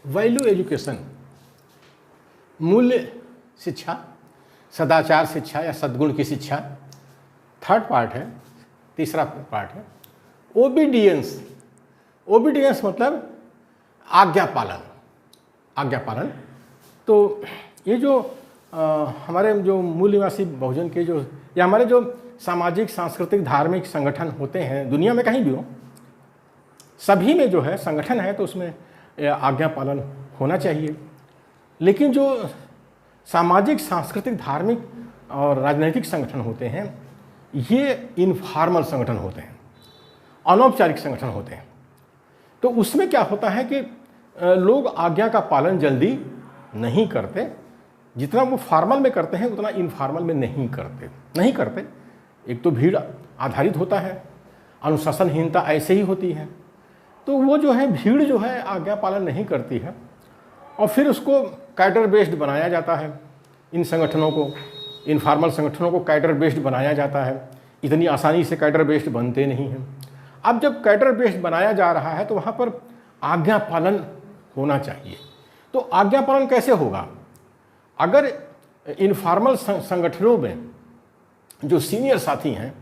Value education, मूल्य शिक्षा, सदाचार शिक्षा या सद्गुण की शिक्षा। थर्ड पार्ट है, तीसरा पार्ट है ओबीडियंस। ओबीडियंस मतलब आज्ञा पालन, आज्ञा पालन। तो ये जो हमारे जो मूल निवासी बहुजन के जो या हमारे जो सामाजिक सांस्कृतिक धार्मिक संगठन होते हैं दुनिया में कहीं भी हो, सभी में जो है संगठन है तो उसमें आज्ञा पालन होना चाहिए। लेकिन जो सामाजिक सांस्कृतिक धार्मिक और राजनीतिक संगठन होते हैं ये इनफॉर्मल संगठन होते हैं, अनौपचारिक संगठन होते हैं। तो उसमें क्या होता है कि लोग आज्ञा का पालन जल्दी नहीं करते, जितना वो फॉर्मल में करते हैं उतना इनफॉर्मल में नहीं करते। एक तो भीड़ आधारित होता है, अनुशासनहीनता ऐसे ही होती है, तो वो जो है भीड़ जो है आज्ञा पालन नहीं करती है और फिर उसको कैडर बेस्ड बनाया जाता है। इन संगठनों को, इनफॉर्मल संगठनों को कैडर बेस्ड बनाया जाता है। इतनी आसानी से कैडर बेस्ड बनते नहीं हैं। अब जब कैडर बेस्ड बनाया जा रहा है तो वहाँ पर आज्ञा पालन होना चाहिए। तो आज्ञा पालन कैसे होगा? अगर इनफॉर्मल संगठनों में जो सीनियर साथी हैं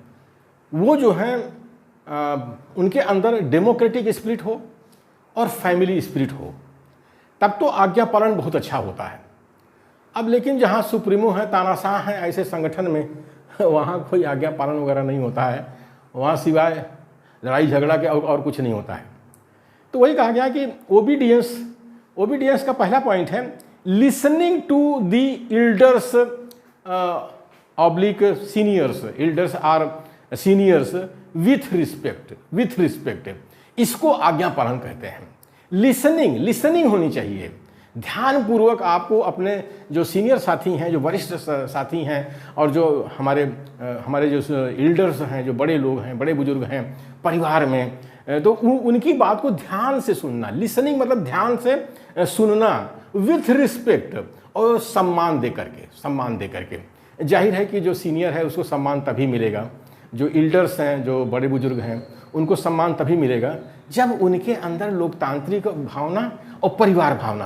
वो जो हैं उनके अंदर डेमोक्रेटिक स्पिरिट हो और फैमिली स्पिरिट हो, तब तो आज्ञा पालन बहुत अच्छा होता है। अब लेकिन जहाँ सुप्रीमो है, तानाशाह हैं ऐसे संगठन में, वहाँ कोई आज्ञा पालन वगैरह नहीं होता है। वहाँ सिवाय लड़ाई झगड़ा के और कुछ नहीं होता है। तो वही कहा गया कि ओबीडियंस का पहला पॉइंट है listening to the elders oblique seniors. Elders are seniors with respect. इसको आज्ञा पालन कहते हैं। लिसनिंग होनी चाहिए। ध्यानपूर्वक आपको अपने जो सीनियर साथी हैं, जो वरिष्ठ साथी हैं और जो हमारे जो एल्डर्स हैं, जो बड़े लोग हैं, बड़े बुजुर्ग हैं परिवार में, तो उनकी बात को ध्यान से सुनना। लिसनिंग मतलब ध्यान से सुनना विथ रिस्पेक्ट और सम्मान दे करके। जाहिर है कि जो सीनियर है उसको सम्मान तभी मिलेगा, जो एल्डर्स हैं, जो बड़े बुजुर्ग हैं, उनको सम्मान तभी मिलेगा जब उनके अंदर लोकतांत्रिक भावना और परिवार भावना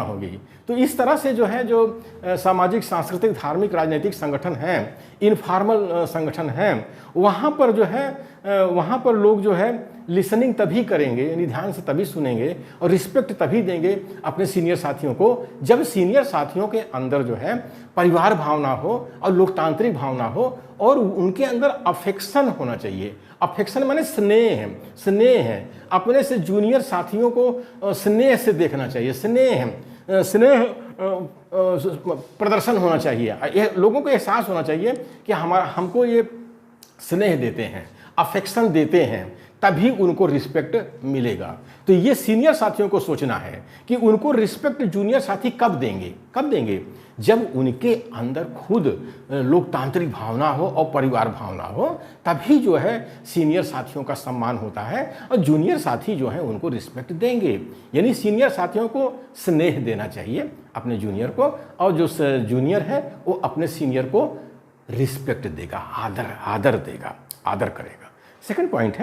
होगी। तो इस तरह से जो है, जो सामाजिक सांस्कृतिक धार्मिक राजनीतिक संगठन हैं, इनफॉर्मल संगठन हैं, वहाँ पर जो है वहाँ पर लोग जो है लिसनिंग तभी करेंगे, यानी ध्यान से तभी सुनेंगे और रिस्पेक्ट तभी देंगे अपने सीनियर साथियों को, जब सीनियर साथियों के अंदर जो है परिवार भावना हो और लोकतांत्रिक भावना हो और उनके अंदर अफेक्शन होना चाहिए। अफेक्शन माने स्नेह है। अपने से जूनियर साथियों को स्नेह से देखना चाहिए। स्नेह प्रदर्शन होना चाहिए। लोगों को एहसास होना चाहिए कि हमको ये स्नेह देते हैं, अफेक्शन देते हैं, तभी उनको रिस्पेक्ट मिलेगा। तो ये सीनियर साथियों को सोचना है कि उनको रिस्पेक्ट जूनियर साथी कब देंगे? जब उनके अंदर खुद लोकतांत्रिक भावना हो और परिवार भावना हो, तभी जो है सीनियर साथियों का सम्मान होता है और जूनियर साथी जो है उनको रिस्पेक्ट देंगे। यानी सीनियर साथियों को स्नेह देना चाहिए अपने जूनियर को, और जो जूनियर है वो अपने सीनियर को रिस्पेक्ट देगा, आदर देगा, आदर करेगा। Second point,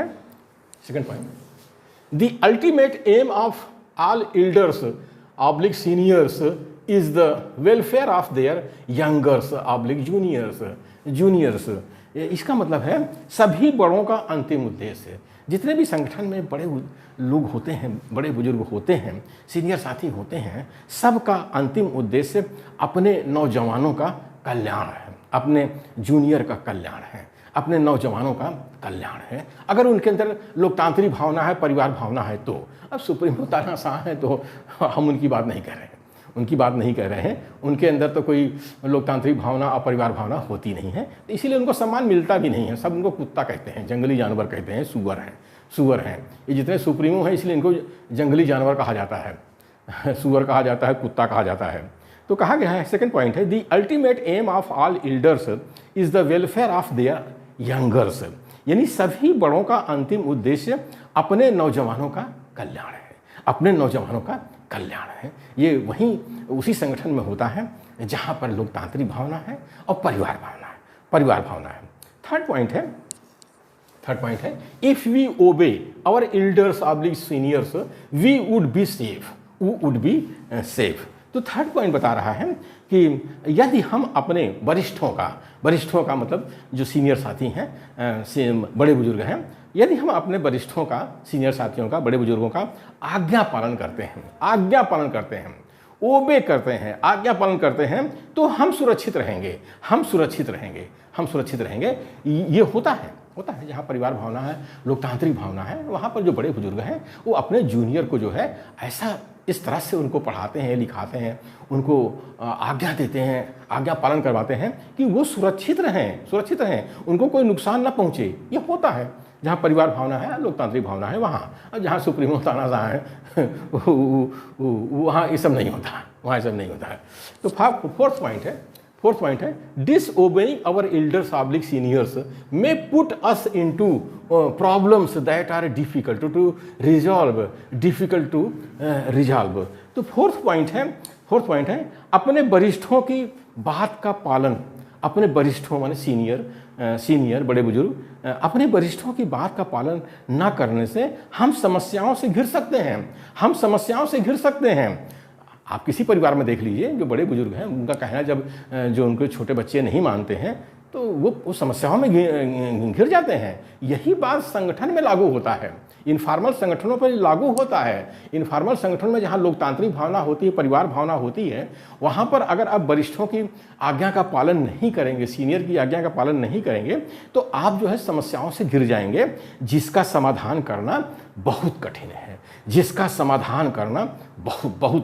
the ultimate aim of all elders oblique seniors is the welfare of their youngers oblique juniors. इसका मतलब है सभी बड़ों का अंतिम उद्देश्य, जितने भी संगठन में बड़े लोग होते हैं, बड़े बुजुर्ग होते हैं, सीनियर साथी होते हैं, सबका अंतिम उद्देश्य अपने नौजवानों का कल्याण है, अपने जूनियर का कल्याण है, अपने नौजवानों का कल्याण है। अगर उनके अंदर लोकतांत्रिक भावना है, परिवार भावना है, तो अब सुप्रीमो तानाशाह है तो हम उनकी बात नहीं कर रहे हैं। उनके अंदर तो कोई लोकतांत्रिक भावना और परिवार भावना होती नहीं है, तो इसीलिए उनको सम्मान मिलता भी नहीं है। सब उनको कुत्ता कहते हैं, जंगली जानवर कहते हैं, सुअर हैं। ये जितने सुप्रीमो हैं इसलिए इनको जंगली जानवर कहा जाता है, सुअर कहा जाता है, कुत्ता कहा जाता है। तो कहा गया है, सेकंड पॉइंट है, the ultimate aim of all elders is the welfare of their youngers. यानी सभी बड़ों का अंतिम उद्देश्य अपने नौजवानों का कल्याण है। ये वहीं उसी संगठन में होता है जहाँ पर लोकतांत्रिक भावना है और परिवार भावना है। थर्ड पॉइंट है थर्ड पॉइंट है if we obey our elders oblique seniors we would be safe, we would be safe. तो थर्ड पॉइंट बता रहा है कि यदि हम अपने वरिष्ठों का मतलब जो सीनियर साथी हैं, बड़े बुजुर्ग हैं, यदि हम अपने वरिष्ठों का, सीनियर साथियों का, बड़े बुजुर्गों का आज्ञा पालन करते हैं, ओबे करते हैं, आज्ञा पालन करते हैं, तो हम सुरक्षित रहेंगे। ये होता है जहाँ परिवार भावना है, लोकतांत्रिक भावना है, वहाँ पर जो बड़े बुजुर्ग हैं वो अपने जूनियर को जो है ऐसा इस तरह से उनको पढ़ाते हैं, लिखाते हैं, उनको आज्ञा देते हैं, आज्ञा पालन करवाते हैं कि वो सुरक्षित रहें, उनको कोई नुकसान ना पहुँचे। ये होता है जहाँ परिवार भावना है, लोकतांत्रिक भावना है वहाँ, और जहाँ सुप्रीमो तानाशाह है वहाँ ये सब नहीं होता है। तो फोर्थ पॉइंट है disobeying our elders oblique seniors may put us into problems that are difficult to resolve. तो फोर्थ पॉइंट है अपने वरिष्ठों की बात का पालन, अपने वरिष्ठों माने सीनियर बड़े बुजुर्ग, अपने वरिष्ठों की बात का पालन न करने से हम समस्याओं से घिर सकते हैं। आप किसी परिवार में देख लीजिए, जो बड़े बुजुर्ग हैं उनका कहना जब जो उनके छोटे बच्चे नहीं मानते हैं तो वो समस्याओं में घिर जाते हैं। यही बात संगठन में लागू होता है, इनफॉर्मल संगठनों पर लागू होता है। इनफॉर्मल संगठन में जहाँ लोकतांत्रिक भावना होती है, परिवार भावना होती है, वहाँ पर अगर आप वरिष्ठों की आज्ञा का पालन नहीं करेंगे, सीनियर की आज्ञा का पालन नहीं करेंगे, तो आप जो है समस्याओं से घिर जाएंगे, जिसका समाधान करना बहुत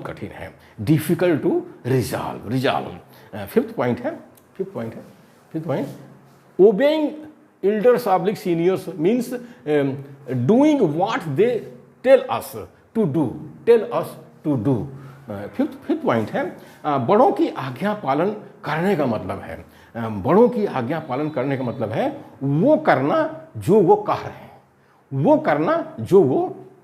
कठिन है, difficult to resolve. Fifth point obeying elders oblique seniors means doing what they tell us to do. Fifth point है बड़ों की आज्ञा पालन करने का मतलब है वो करना जो वो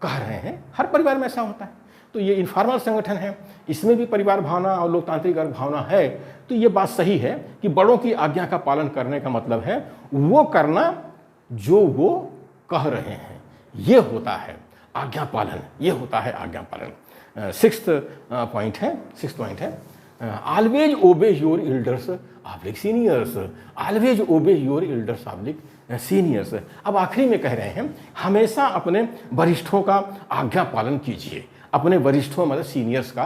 कह रहे हैं। हर परिवार में ऐसा होता है। तो ये इनफॉर्मल संगठन है, इसमें भी परिवार भावना और लोकतांत्रिक भावना है। तो ये बात सही है कि बड़ों की आज्ञा का पालन करने का मतलब है वो करना जो वो कह रहे हैं। ये होता है आज्ञा पालन। सिक्स्थ पॉइंट है ऑलवेज ओबे योर एल्डर्स ऑब्लिक सीनियर्स। अब आखिरी में कह रहे हैं हमेशा अपने वरिष्ठों का आज्ञा पालन कीजिए, अपने वरिष्ठों मतलब सीनियर्स का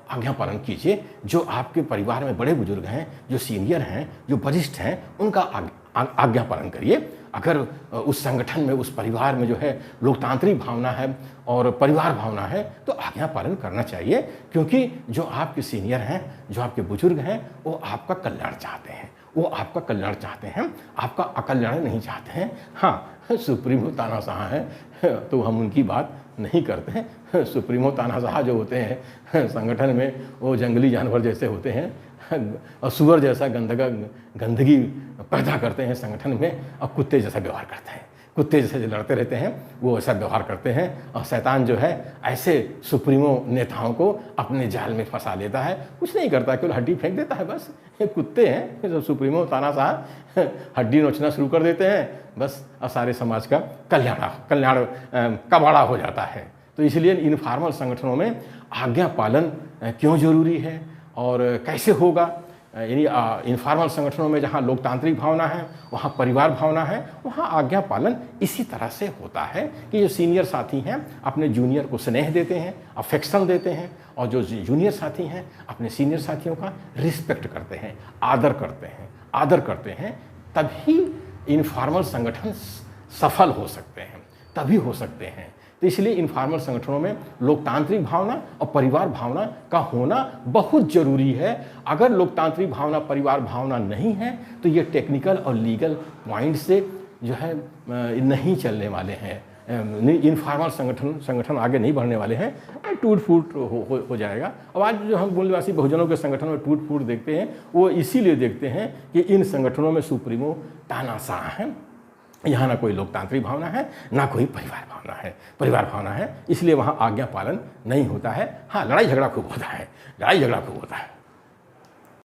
आज्ञा पालन कीजिए। जो आपके परिवार में बड़े बुजुर्ग हैं, जो सीनियर हैं, जो वरिष्ठ हैं, उनका आज्ञा पालन करिए। अगर उस संगठन में, उस परिवार में जो है लोकतांत्रिक भावना है और परिवार भावना है, तो आज्ञा पालन करना चाहिए, क्योंकि जो आपके सीनियर हैं, जो आपके बुजुर्ग हैं, वो आपका कल्याण चाहते हैं, आपका अकल्याण नहीं चाहते हैं। हाँ, सुप्रीमो तानाशाह हैं तो हम उनकी बात नहीं करते हैं। सुप्रीमो तानाशाह जो होते हैं संगठन में, वो जंगली जानवर जैसे होते हैं और सुअर जैसा गंदगी पैदा करते हैं संगठन में, और कुत्ते जैसा व्यवहार करते हैं, कुत्ते जैसे जो लड़ते रहते हैं वो ऐसा व्यवहार करते हैं। और शैतान जो है ऐसे सुप्रीमो नेताओं को अपने जाल में फंसा लेता है, कुछ नहीं करता, केवल हड्डी फेंक देता है बस। ये कुत्ते हैं, जो सुप्रीमो तानाशाह हड्डी नोचना शुरू कर देते हैं बस, और सारे समाज का कल्याण कबाड़ा हो जाता है। तो इसलिए इनफॉर्मल संगठनों में आज्ञा पालन क्यों जरूरी है और कैसे होगा, यानी इनफॉर्मल संगठनों में जहाँ लोकतांत्रिक भावना है, वहाँ परिवार भावना है, वहाँ आज्ञा पालन इसी तरह से होता है कि जो सीनियर साथी हैं अपने जूनियर को स्नेह देते हैं, अफेक्शन देते हैं, और जो जूनियर साथी हैं अपने सीनियर साथियों का रिस्पेक्ट करते हैं, आदर करते हैं। तभी इनफॉर्मल संगठन सफल हो सकते हैं। तो इसलिए इनफॉर्मल संगठनों में लोकतांत्रिक भावना और परिवार भावना का होना बहुत ज़रूरी है। अगर लोकतांत्रिक भावना, परिवार भावना नहीं है तो ये टेक्निकल और लीगल पॉइंट से जो है नहीं चलने वाले हैं। इनफॉर्मल संगठन आगे नहीं बढ़ने वाले हैं, टूट फूट हो जाएगा। अब आज जो हम मूलवासी बहुजनों के संगठन में टूट फूट देखते हैं, वो इसीलिए देखते हैं कि इन संगठनों में सुप्रीमो तानाशाह हैं। यहाँ ना कोई लोकतांत्रिक भावना है, ना कोई परिवार भावना है, इसलिए वहाँ आज्ञा पालन नहीं होता है। हाँ, लड़ाई झगड़ा खूब होता है।